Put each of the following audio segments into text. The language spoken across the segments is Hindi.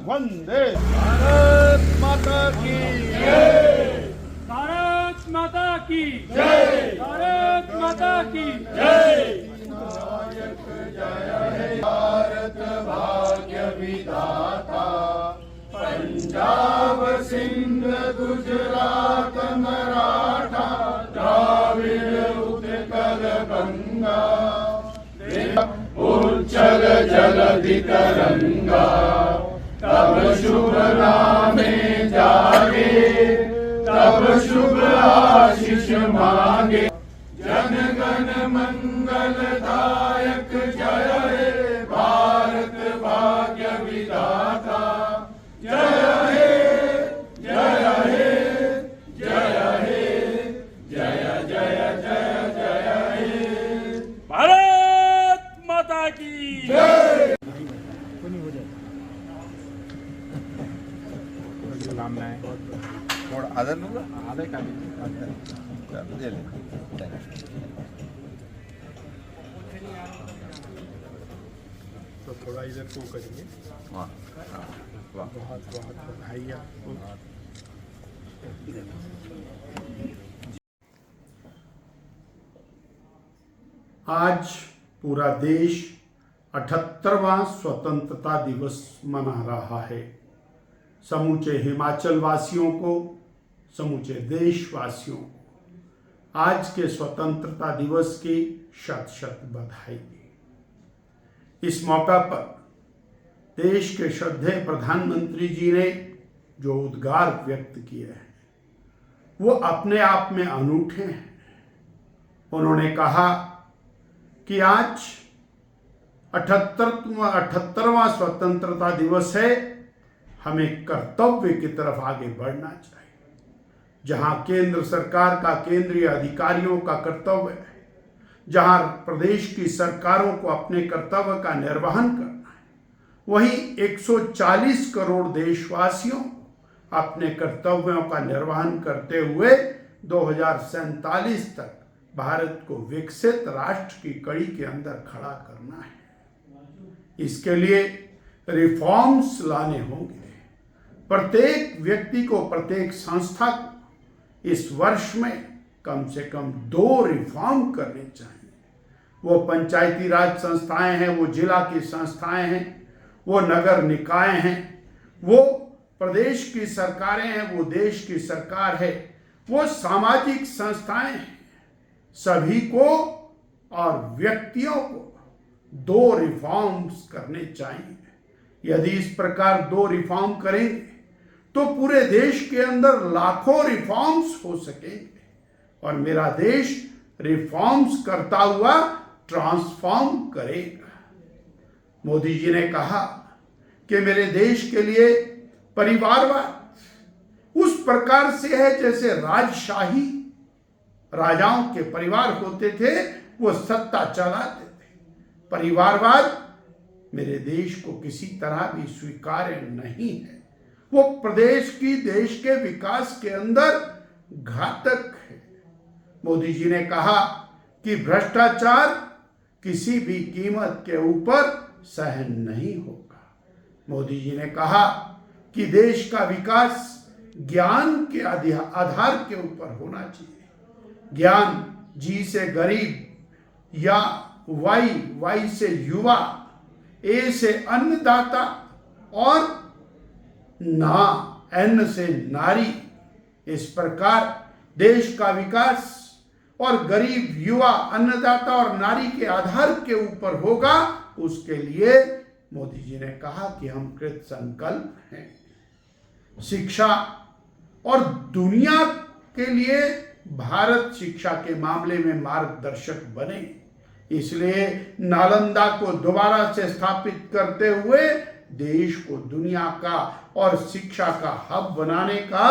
वंदे भारत माता की जय। भारत माता की जय। भारत माता की जय। भारत भाग्य विधाता पंजाब सिंध गुजरात मराठा द्राविड़ उत्कल गंगा उच्चल जलधि तरंगा तब शुभ नामे जागे तब शुभ आशीष मांगे जन गण मंगल दायक जय हे भारत भाग्य विधाता जय हे जय हे जय हे जय जय जय जय हे भारत माता की जय। थोड़ा आदर लूंगा आधे का दे ले तो थोड़ा इधर को करेंगे। वाह वाह बहुत बहुत बधाई आपको। आज पूरा देश 78वां स्वतंत्रता दिवस मना रहा है। समूचे हिमाचल वासियों को, समूचे देशवासियों को आज के स्वतंत्रता दिवस की शत शत बधाई। इस मौका पर देश के श्रद्धेय प्रधानमंत्री जी ने जो उद्गार व्यक्त किए हैं वो अपने आप में अनूठे हैं। उन्होंने कहा कि आज 78वां स्वतंत्रता दिवस है, हमें कर्तव्य की तरफ आगे बढ़ना चाहिए। जहां केंद्र सरकार का, केंद्रीय अधिकारियों का कर्तव्य है, जहां प्रदेश की सरकारों को अपने कर्तव्य का निर्वहन करना है, वहीं 140 करोड़ देशवासियों अपने कर्तव्यों का निर्वहन करते हुए 2047 तक भारत को विकसित राष्ट्र की कड़ी के अंदर खड़ा करना है। इसके लिए रिफॉर्म्स लाने होंगे। प्रत्येक व्यक्ति को, प्रत्येक संस्था को इस वर्ष में कम से कम 2 रिफॉर्म करने चाहिए। वो पंचायती राज संस्थाएं हैं, वो जिला की संस्थाएं हैं, वो नगर निकाय हैं, वो प्रदेश की सरकारें हैं, वो देश की सरकार है, वो सामाजिक संस्थाएं हैं। सभी को और व्यक्तियों को 2 रिफॉर्म्स करने चाहिए। यदि इस प्रकार 2 रिफॉर्म करेंगे तो पूरे देश के अंदर लाखों रिफॉर्म्स हो सकेंगे और मेरा देश रिफॉर्म्स करता हुआ ट्रांसफॉर्म करेगा। मोदी जी ने कहा कि मेरे देश के लिए परिवारवाद उस प्रकार से है जैसे राजशाही राजाओं के परिवार होते थे, वो सत्ता चलाते थे। परिवारवाद मेरे देश को किसी तरह भी स्वीकार्य नहीं है। वो प्रदेश की, देश के विकास के अंदर घातक है। मोदी जी ने कहा कि भ्रष्टाचार किसी भी कीमत के ऊपर सहन नहीं होगा। मोदी जी ने कहा कि देश का विकास ज्ञान के आधार के ऊपर होना चाहिए। ज्ञान, जी से गरीब, या वाई से युवा, ए से अन्नदाता और एन से नारी। इस प्रकार देश का विकास और गरीब, युवा, अन्नदाता और नारी के आधार के ऊपर होगा। उसके लिए मोदी जी ने कहा कि हम कृत संकल्प हैं। शिक्षा और दुनिया के लिए भारत शिक्षा के मामले में मार्गदर्शक बने, इसलिए नालंदा को दोबारा से स्थापित करते हुए देश को दुनिया का और शिक्षा का हब बनाने का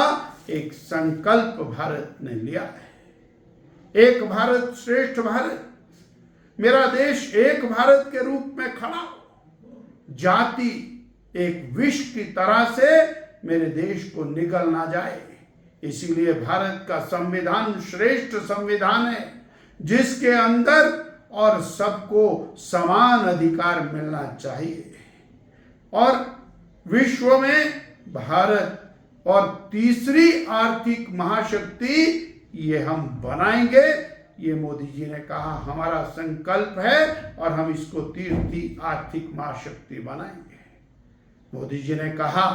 एक संकल्प भारत ने लिया है। एक भारत श्रेष्ठ भारत, मेरा देश एक भारत के रूप में खड़ा हो। जाति एक विष की तरह से मेरे देश को निगल ना जाए, इसीलिए भारत का संविधान श्रेष्ठ संविधान है, जिसके अंदर और सबको समान अधिकार मिलना चाहिए। और विश्व में भारत और तीसरी आर्थिक महाशक्ति ये हम बनाएंगे। ये मोदी जी ने कहा हमारा संकल्प है और हम इसको तीसरी आर्थिक महाशक्ति बनाएंगे। मोदी जी ने कहा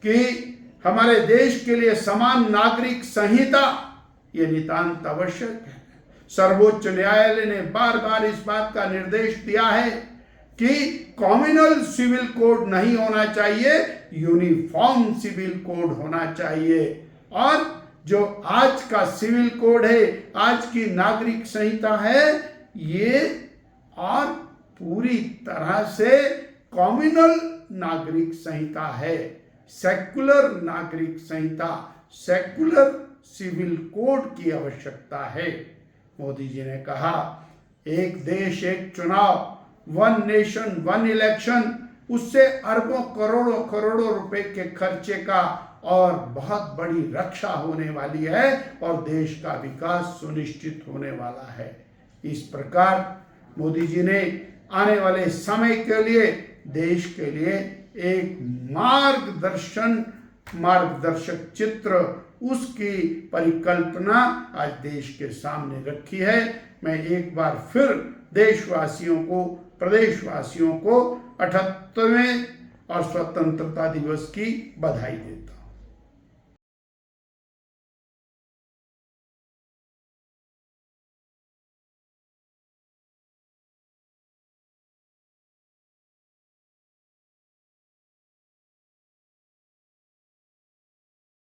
कि हमारे देश के लिए समान नागरिक संहिता ये नितांत आवश्यक है। सर्वोच्च न्यायालय ने बार बार इस बात का निर्देश दिया है कि कम्युनल सिविल कोड नहीं होना चाहिए, यूनिफॉर्म सिविल कोड होना चाहिए। और जो आज का सिविल कोड है, आज की नागरिक संहिता है, ये और पूरी तरह से कम्युनल नागरिक संहिता है, सेक्युलर नागरिक संहिता, सेक्युलर सिविल कोड की आवश्यकता है। मोदी जी ने कहा एक देश एक चुनाव, वन नेशन वन इलेक्शन, उससे अरबों करोड़ों करोड़ों रुपए के खर्चे का और बहुत बड़ी रक्षा होने वाली है और देश का विकास सुनिश्चित होने वाला है। इस प्रकार मोदी जी ने आने वाले समय के लिए देश के लिए एक मार्गदर्शक चित्र, उसकी परिकल्पना आज देश के सामने रखी है। मैं एक बार फिर देशवासियों को, प्रदेशवासियों को 78वें और स्वतंत्रता दिवस की बधाई देता हूं।